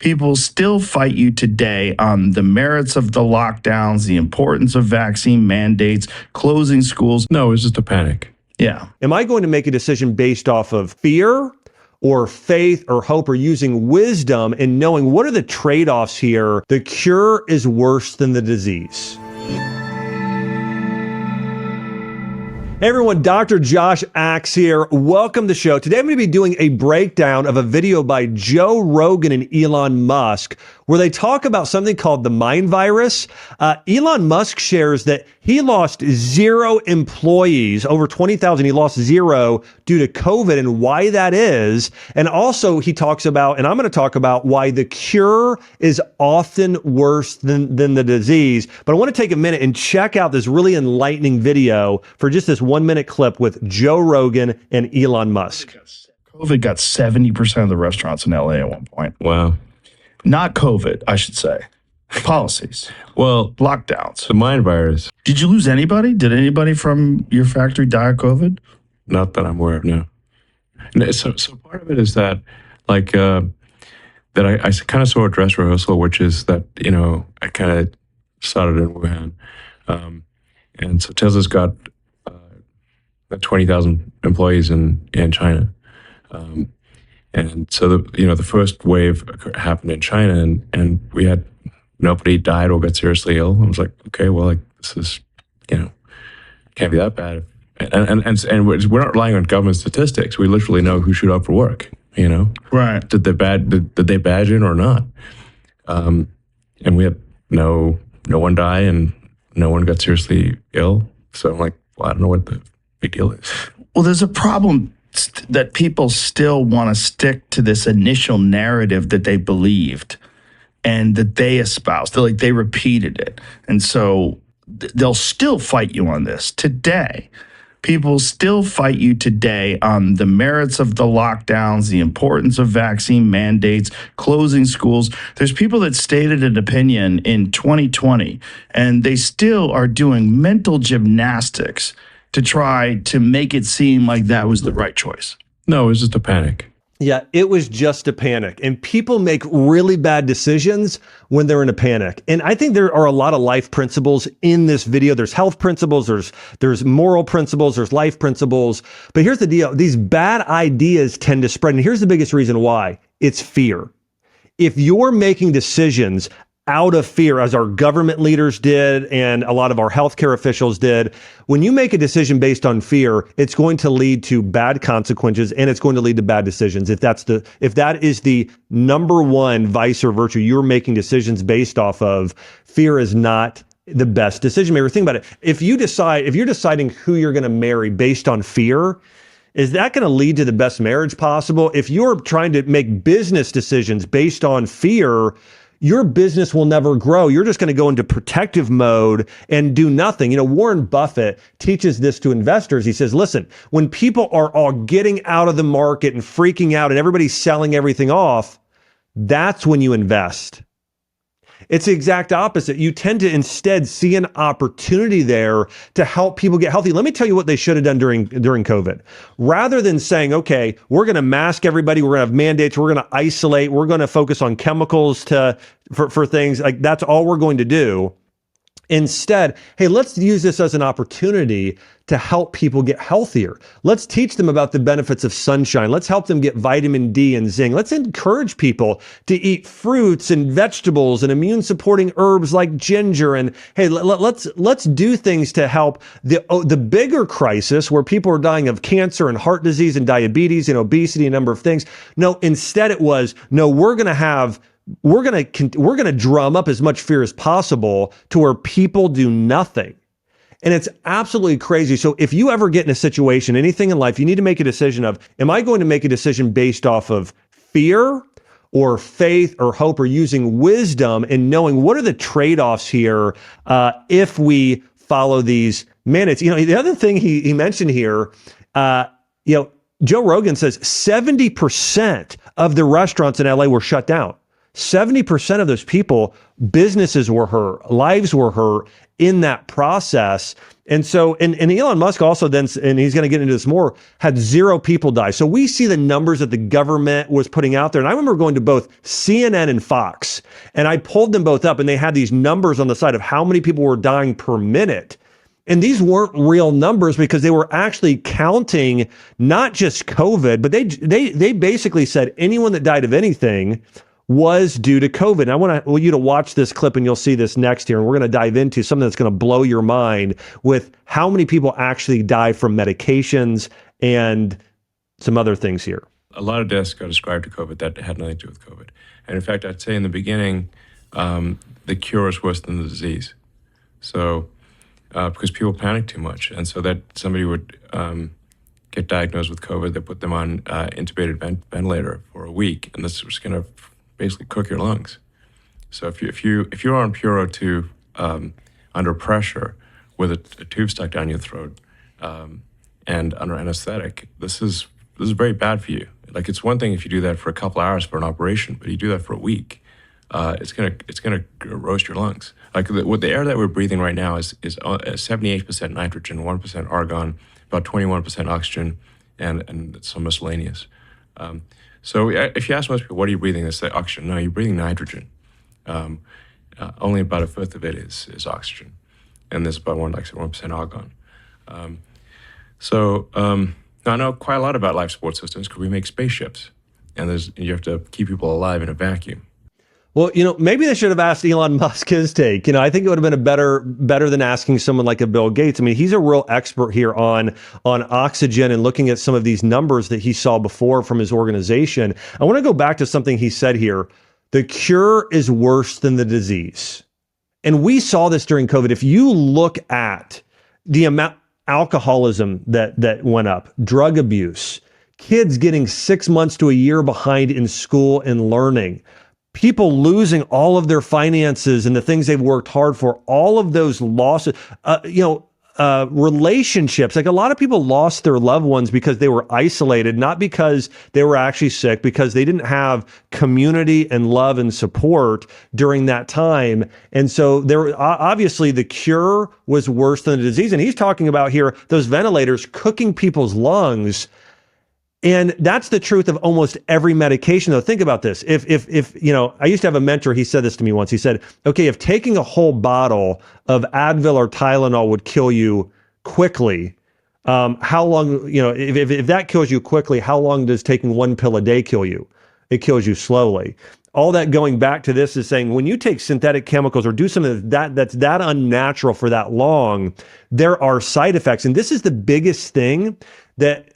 People still fight you today on the merits of the lockdowns, the importance of vaccine mandates, closing schools. No, it's just a panic. Yeah. Am I going to make a decision based off of fear or faith or hope, or using wisdom and knowing what are the trade-offs here? The cure is worse than the disease. Hey everyone, Dr. Josh Axe here. Welcome to the show. Today I'm going to be doing a breakdown of a video by Joe Rogan and Elon Musk where they talk about something called the mind virus. Elon Musk shares that he lost 0 employees, over 20,000. He lost 0 due to COVID and why that is. And also he talks about, and I'm going to talk about why the cure is often worse than the disease. But I want to take a minute and check out this really enlightening video for just this 1-minute clip with Joe Rogan and Elon Musk. COVID got 70% of the restaurants in LA at one point. Wow. Not COVID, I should say. Policies. Well, Lockdowns. the mind virus, Did you lose anybody? Did anybody from your factory die of COVID? not that I'm aware of, no. So part of it is that, like, that I kind of saw a dress rehearsal, which is that, I kind of started in Wuhan. And so Tesla's got 20,000 employees in China. And so the first wave happened in China, and we had nobody died or got seriously ill. I was like, okay, well, like this is, can't be that bad. And we're not relying on government statistics. We literally know who showed up for work. Right. Did they badge in or not? And we had no one die and no one got seriously ill. So I'm like, well, I don't know what the big deal is. Well, there's a problem that people still want to stick to this initial narrative that they believed and that they espoused. They repeated it. And so they'll still fight you on this today. People still fight you today on the merits of the lockdowns, the importance of vaccine mandates, closing schools. There's people that stated an opinion in 2020, and they still are doing mental gymnastics to try to make it seem like that was the right choice. No, it was just a panic. Yeah, it was just a panic. And people make really bad decisions when they're in a panic. And I think there are a lot of life principles in this video. There's health principles, there's moral principles, there's life principles. But here's the deal. These bad ideas tend to spread. And here's the biggest reason why. It's fear. If you're making decisions out of fear, as our government leaders did and a lot of our healthcare officials did, when you make a decision based on fear, it's going to lead to bad consequences and it's going to lead to bad decisions. If that is the number one vice or virtue you're making decisions based off of, fear is not the best decision maker. Think about it. If you're deciding who you're going to marry based on fear, is that going to lead to the best marriage possible? If you're trying to make business decisions based on fear, your business will never grow. You're just going to go into protective mode and do nothing. Warren Buffett teaches this to investors. He says, listen, when people are all getting out of the market and freaking out and everybody's selling everything off, that's when you invest. It's the exact opposite. You tend to instead see an opportunity there to help people get healthy. Let me tell you what they should have done during COVID. Rather than saying, okay, we're going to mask everybody, we're going to have mandates, we're going to isolate, we're going to focus on chemicals for things, like that's all we're going to do. Instead, hey, let's use this as an opportunity to help people get healthier. Let's teach them about the benefits of sunshine. Let's help them get vitamin D and zinc. Let's encourage people to eat fruits and vegetables and immune supporting herbs like ginger. And hey, let's do things to help the bigger crisis where people are dying of cancer and heart disease and diabetes and obesity, a number of things. No, instead it was, no, we're going to drum up as much fear as possible to where people do nothing. And it's absolutely crazy. So if you ever get in a situation, anything in life, you need to make a decision of, am I going to make a decision based off of fear or faith or hope, or using wisdom and knowing what are the trade-offs here if we follow these mandates? The other thing he mentioned here, Joe Rogan says 70% of the restaurants in LA were shut down. 70% of those people, businesses were hurt, lives were hurt in that process. And so, and Elon Musk also then, and he's going to get into this more, had 0 people die. So we see the numbers that the government was putting out there. And I remember going to both CNN and Fox, and I pulled them both up, and they had these numbers on the side of how many people were dying per minute. And these weren't real numbers because they were actually counting not just COVID, but they basically said anyone that died of anything was due to COVID. And I want you to watch this clip, and you'll see this next here. And we're going to dive into something that's going to blow your mind with how many people actually die from medications and some other things here. A lot of deaths got ascribed to COVID that had nothing to do with COVID. And in fact, I'd say in the beginning, the cure is worse than the disease. So, because people panic too much. And so that somebody would get diagnosed with COVID, they put them on intubated ventilator for a week, and this was going to basically cook your lungs. So if you're on Puro 2 under pressure with a tube stuck down your throat and under anesthetic, this is very bad for you. Like, it's one thing if you do that for a couple hours for an operation, but you do that for a week, it's gonna roast your lungs. Like the air that we're breathing right now is 78% nitrogen, 1% argon, about 21% oxygen, and some miscellaneous. So if you ask most people, what are you breathing? They say oxygen. No, you're breathing nitrogen. Only about 1/5 of it is oxygen, and there's about 1% argon. Now I know quite a lot about life support systems because we make spaceships, and you have to keep people alive in a vacuum. Well, maybe they should have asked Elon Musk his take. I think it would have been better than asking someone like a Bill Gates. I mean, he's a real expert here on oxygen and looking at some of these numbers that he saw before from his organization. I want to go back to something he said here. The cure is worse than the disease. And we saw this during COVID. If you look at the amount alcoholism that went up, drug abuse, kids getting 6 months to a year behind in school and learning, people losing all of their finances and the things they've worked hard for, all of those losses, relationships. Like, a lot of people lost their loved ones because they were isolated, not because they were actually sick, because they didn't have community and love and support during that time. And so obviously the cure was worse than the disease. And he's talking about here, those ventilators cooking people's lungs. And that's the truth of almost every medication, though. Think about this. If I used to have a mentor, he said this to me once. He said, okay, if taking a whole bottle of Advil or Tylenol would kill you quickly, how long, if that kills you quickly, how long does taking one pill a day kill you? It kills you slowly. All that going back to this is saying, when you take synthetic chemicals or do something that's that unnatural for that long, there are side effects. And this is the biggest thing that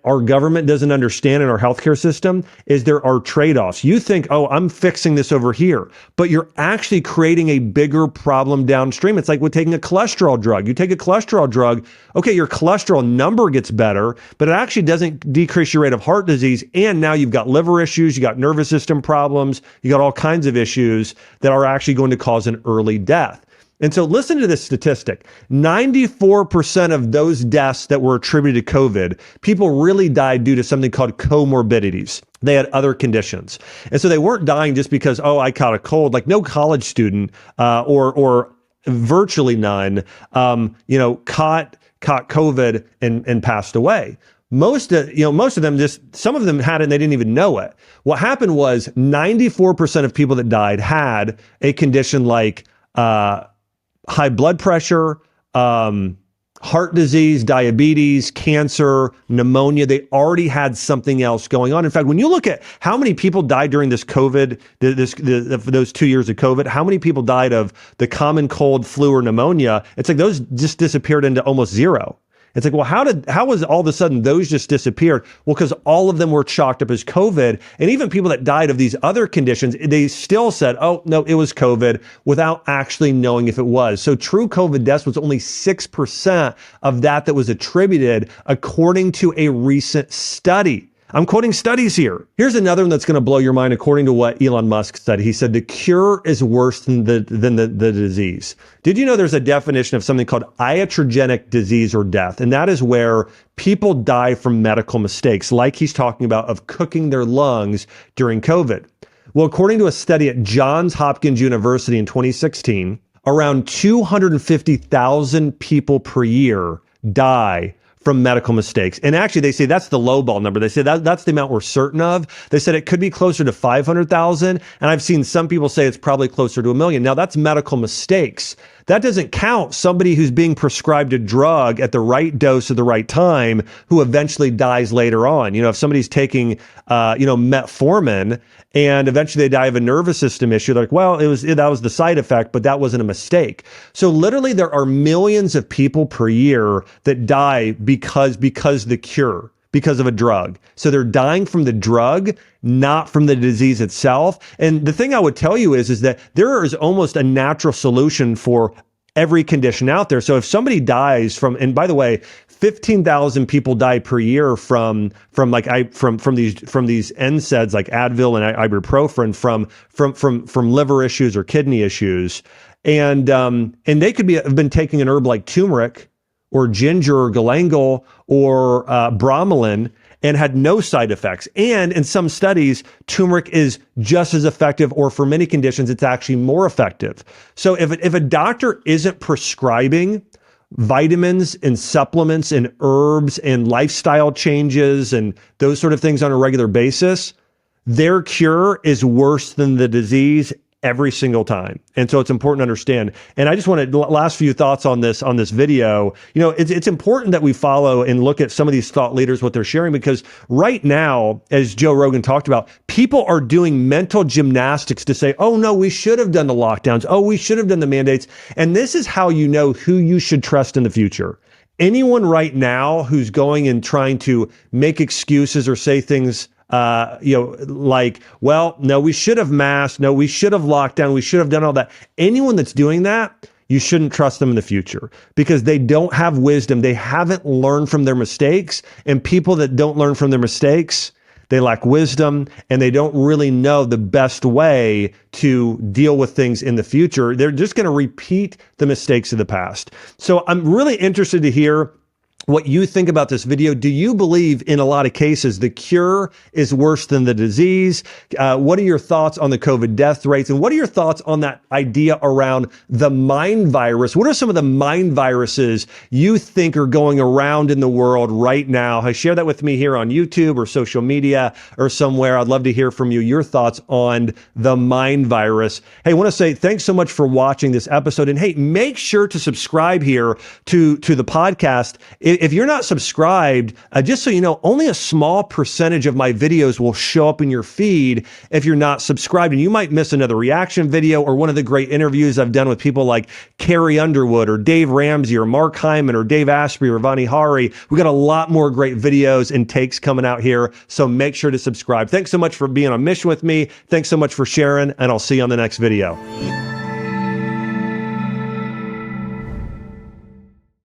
our government doesn't understand in our healthcare system, is there are trade-offs. You think, oh, I'm fixing this over here, but you're actually creating a bigger problem downstream. It's like with taking a cholesterol drug. You take a cholesterol drug, okay, your cholesterol number gets better, but it actually doesn't decrease your rate of heart disease. And now you've got liver issues, you got nervous system problems, you got all kinds of issues that are actually going to cause an early death. And so listen to this statistic. 94% of those deaths that were attributed to COVID, people really died due to something called comorbidities. They had other conditions. And so they weren't dying just because, oh, I caught a cold. Like, no college student or virtually none, caught COVID and passed away. Most of them, some of them had it and they didn't even know it. What happened was 94% of people that died had a condition like high blood pressure, heart disease, diabetes, cancer, pneumonia. They already had something else going on. In fact, when you look at how many people died during this COVID, those 2 years of COVID, how many people died of the common cold, flu, or pneumonia, it's like those just disappeared into almost zero. It's like, well, how was all of a sudden those just disappeared? Well, because all of them were chalked up as COVID. And even people that died of these other conditions, they still said, oh, no, it was COVID, without actually knowing if it was. So true COVID deaths was only 6% of that was attributed, according to a recent study. I'm quoting studies here. Here's another one that's going to blow your mind, according to what Elon Musk said. He said the cure is worse than the disease. Did you know there's a definition of something called iatrogenic disease or death? And that is where people die from medical mistakes, like he's talking about, of cooking their lungs during COVID. Well, according to a study at Johns Hopkins University in 2016, around 250,000 people per year die from medical mistakes. And actually, they say that's the lowball number. They say that's the amount we're certain of. They said it could be closer to 500,000. And I've seen some people say it's probably closer to 1 million. Now, that's medical mistakes. That doesn't count somebody who's being prescribed a drug at the right dose at the right time who eventually dies later on. If somebody's taking, metformin and eventually they die of a nervous system issue, they're like, well, that was the side effect, but that wasn't a mistake. So literally there are millions of people per year that die because of a drug. So they're dying from the drug, not from the disease itself. And the thing I would tell you is that there is almost a natural solution for every condition out there. So if somebody dies from, and by the way, 15,000 people die per year from these NSAIDs like Advil and ibuprofen from liver issues or kidney issues. And they could have been taking an herb like turmeric or ginger or galangal or bromelain and had no side effects. And in some studies, turmeric is just as effective, or for many conditions, it's actually more effective. So if a doctor isn't prescribing vitamins and supplements and herbs and lifestyle changes and those sort of things on a regular basis, their cure is worse than the disease every single time. And so it's important to understand. And I just want to last few thoughts on this video. It's important that we follow and look at some of these thought leaders, what they're sharing, because right now, as Joe Rogan talked about, people are doing mental gymnastics to say, oh no, we should have done the lockdowns. Oh, we should have done the mandates. And this is how you know who you should trust in the future. Anyone right now who's going and trying to make excuses or say things like, well, no, we should have masked. No, we should have locked down. We should have done all that. Anyone that's doing that, you shouldn't trust them in the future because they don't have wisdom. They haven't learned from their mistakes. And people that don't learn from their mistakes, they lack wisdom and they don't really know the best way to deal with things in the future. They're just going to repeat the mistakes of the past. So I'm really interested to hear what you think about this video. Do you believe in a lot of cases the cure is worse than the disease? What are your thoughts on the COVID death rates? And what are your thoughts on that idea around the mind virus? What are some of the mind viruses you think are going around in the world right now? Share that with me here on YouTube or social media or somewhere. I'd love to hear from you, your thoughts on the mind virus. Hey, I want to say thanks so much for watching this episode. And hey, make sure to subscribe here to the podcast. If you're not subscribed, just so you know, only a small percentage of my videos will show up in your feed if you're not subscribed. And you might miss another reaction video or one of the great interviews I've done with people like Carrie Underwood or Dave Ramsey or Mark Hyman or Dave Asprey or Vani Hari. We got a lot more great videos and takes coming out here. So make sure to subscribe. Thanks so much for being on mission with me. Thanks so much for sharing, and I'll see you on the next video.